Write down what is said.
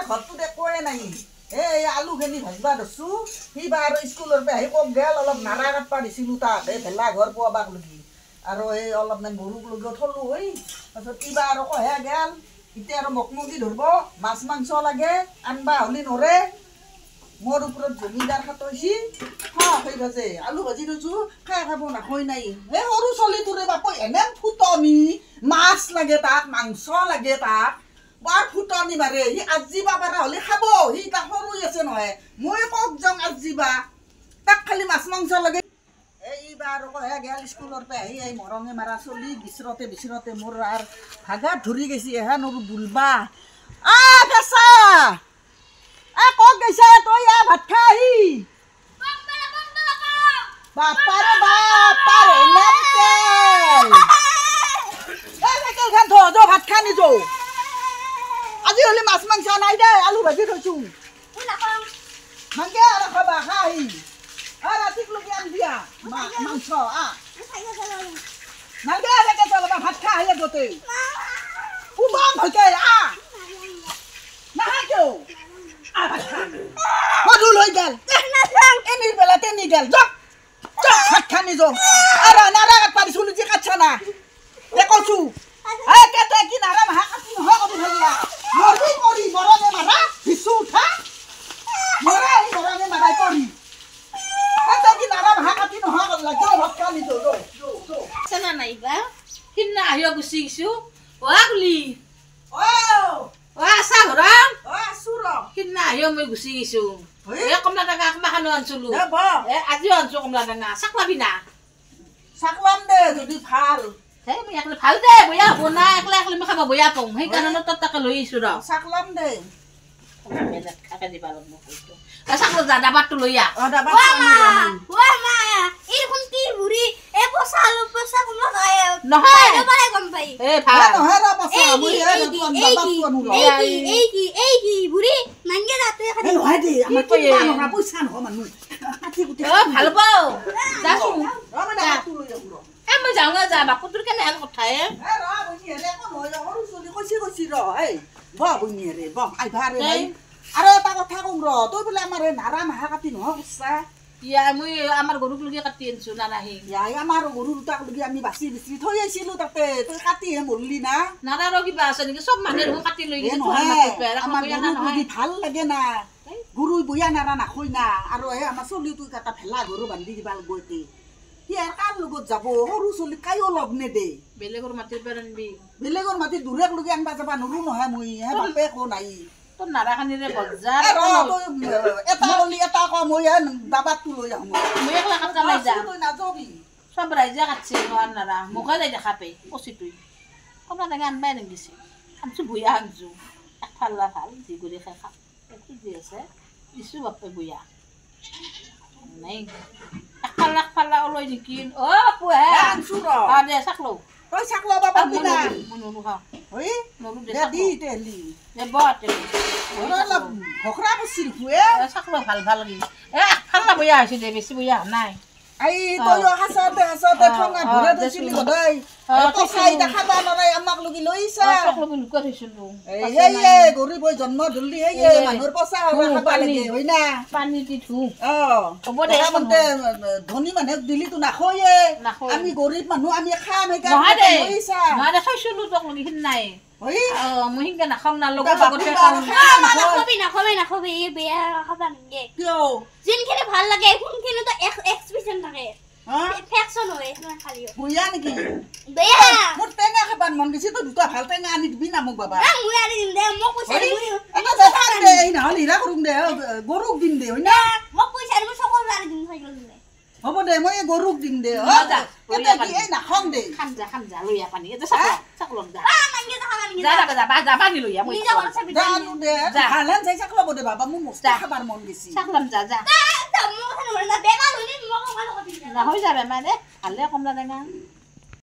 ঘৰটো দেখুৱাই নাই এই আলুখিনি ভাজবা ধৰছো সিবা আৰু স্কুলৰ পৰা আহি কক গেল অলপ নাৰা কাটবা দিছিলোঁ তাক এই ভেলা ঘৰ পোৱাবাক লগি আৰু এই অলপমান গৰুক লগিও থলোঁ এই তাৰপিছত কিবা আৰু কহে গেল এতিয়া আৰু মকমকি ধৰিব মাছ মাংস লাগে আনবা হ'লি নৰে মোৰ ওপৰত জমিদাৰ খাটৈছি সেই ভাজে আলু ভাজি থৈছোঁ খাই খাব নাখায় নাই এই সৰু চলিটোৰে বাপই এনে ফুটনি মাছ লাগে তাক মাংস লাগে তাক বৰ ফুটনি মাৰে সি আজিবা পাৰা হ'লে খাব সি তাক সৰু আছে নহয় মই কক যাওঁ আজিবা তাক খালি মাছ মাংস লাগে এইবাৰ আৰু কহে গেল স্কুলৰ পৰা আহি এই মৰঙে মাৰা চলি বিচৰতে মোৰ আৰু ভাগাত ধৰি গৈছে এহে নৰো বুলবা কেঁচা কক গৈছে তই ভাত খাই আহি বাপাৰে বাপ তাৰ নাম তেল ভাত খাই নিছো আজি হলে মাছ মাংস নাই দে আলু ভাজি থৈছো মাংগে আৰু খাবা খাই ৰাতিক লগি আন দিয়া মাংস নালগে চলবা ভাত খাই আহিলে গোটেই উমাম হৈছে নাহা কিয় মধুল হৈ গেল এনিৰ বেলা তেনি গেল যক ভাত খাই নিছো আৰু নাৰা কাটবা দিছিলোঁ যে কাটছা না দে কৈছো কেতে কি নাৰা মাহা কাটি নহয় কবি ভাবিয়া মৰি কৰি মৰঙে মাৰা ভিচু উঠা মৰা এই মৰঙে মাৰাই কৰি কেতে কি নাৰা মাহা কাটি নহয় কবি লাগে ভাত খাই নিছো চেনা নাইবা সিদিনা আহিও গুচি গৈছো গুলি আছা ঘৰত সিদিনা আহিও মই গুচি গৈছো কমলা টেঙা একমাখানো আনিছিলো আজিও আনিছো কমলা টেঙা চাক পাবি না চাকলাম দে যদি ভাল মই একলে ভাল দে বয়া হ'ব না একলে মই খাব বয়া পাওঁ সেইকাৰণে তোৰ তাকে লৈ আহিছো ৰ চাকলাম দে খাকে দিবা লাগিব চাকলো যা ডাবাৰটো লৈ আহ ভাল পাওঁ মই যাওঁ না যা বাপুটোৰ কেনে হেন কথাই আৰু এটা কথা কম ৰ তই বোলে আমাৰ নাৰা মাহা কাটি নহয় কৈছা মই আমাৰ গৰুক লগি কাটি আনিছো নাৰাহি আমাৰ গৰু দুটাক লগি আমি বাচি বিচি থৈ আহিছিলো তাতে তই কাটিহে মৰলি না নাৰাৰো কিবা আছে নেকি চব মানুহে কাটি লৈ গৈছে আমাৰ গৰু ভাল লাগে না গৰু বয়া নাৰা নাখয় না আৰু আমাৰ চলিটো এটা ভেলা গৰু বান্ধি দিবা লগতে সি আৰু কাৰ লগত যাব সৰু চলি কায়ো লগ নেদে বেলেগৰ মাটিৰ পৰা আনবি বেলেগৰ মাটি দূৰক লগি আনবা যাবা নৰো নহয় মই বাপে একো নাই তোৰ নাৰাখানিৰে বজাৰ এটা কলি এটা ক মই দাবাৰটো লৈ আহোঁ মই একলা কাটকা লৈ যাম তই নাযাবি চব ৰাইজে কাটছে নোৱাৰ নাৰা মোকে যাই দেখা পাই কচিটোই কমলা টেঙা আনবাই নেগিছে আনছো বয়া আনছো একফাল্লা ভাল যি কৰি খাই খাপ একো যি আছে দিছোঁ বাপে বয়া নাই একফাল্লা ওলাই নেকি পুহে আনছো দে চাক লওঁ তই চাক ল'ব পাৰবি না নৰো খা নৰো দে দি তেলি দে বট অলপ ভখৰা বছিল খুৱে চাক লওঁ ভাল ভাল একফাল্লা বয়া হৈছে দে বেছি বয়া নাই এই তই হাসতে ঠঙা ঘুরে দিছিলি গদাই কসাই দেখাবা নৰাই আমাক লগি লৈছা চক লগি লুকা থৈছিলো এই গৰিব জন্ম ধৰলি এই মানুহৰ পচা খাবা লাগে হয় না পানী দি ধু হ'ব দে মতে ধনী মানুহক দিলি তো নাখয়ে আমি গরিব মানুহ আমি খাম হেকা লৈছা নহয় দে থৈছিলো তোক লগি হিন নাই হয় মই হিনকে নাখাওঁ না লগত লগতে খাওঁ নাখাবি এই বেয়া খাবা নাগে কিয় জিনখিনি ভাল লাগে কোনখিনি তো এক্সপ্ৰেশন থাকে ফেকশন হয় নহয় খালি বুয়া নেকি বেয়া মোৰ টেঙা খাবান মন গিছে তো দুটা ভাল টেঙা আনি দিবি না মোক বাবা মই আনি দিম দে মোক পইচা দিবি এটা দেখা দে নহলি হিৰা কৰুম দে গৰুক দিম দে হয় না মোক পইচা দিবি সকলো আনি দিম হৈ গল দে হ'ব দে মই গৰুক দিম দে এটা কি এই নাখাম দে খামজা লৈ আ পানী এটা চাক লম যা নাগে খাবা নাগে যা পানী লৈ আ মই জানো দে হালান চাই চাক লব দে বাবা মোৰ মস্ত খাবাৰ মন গেছি চাক লম যা বেমাৰ হলে মোক ভাল কথা না হৈ যাবে মানে ভালে কমলা টেঙা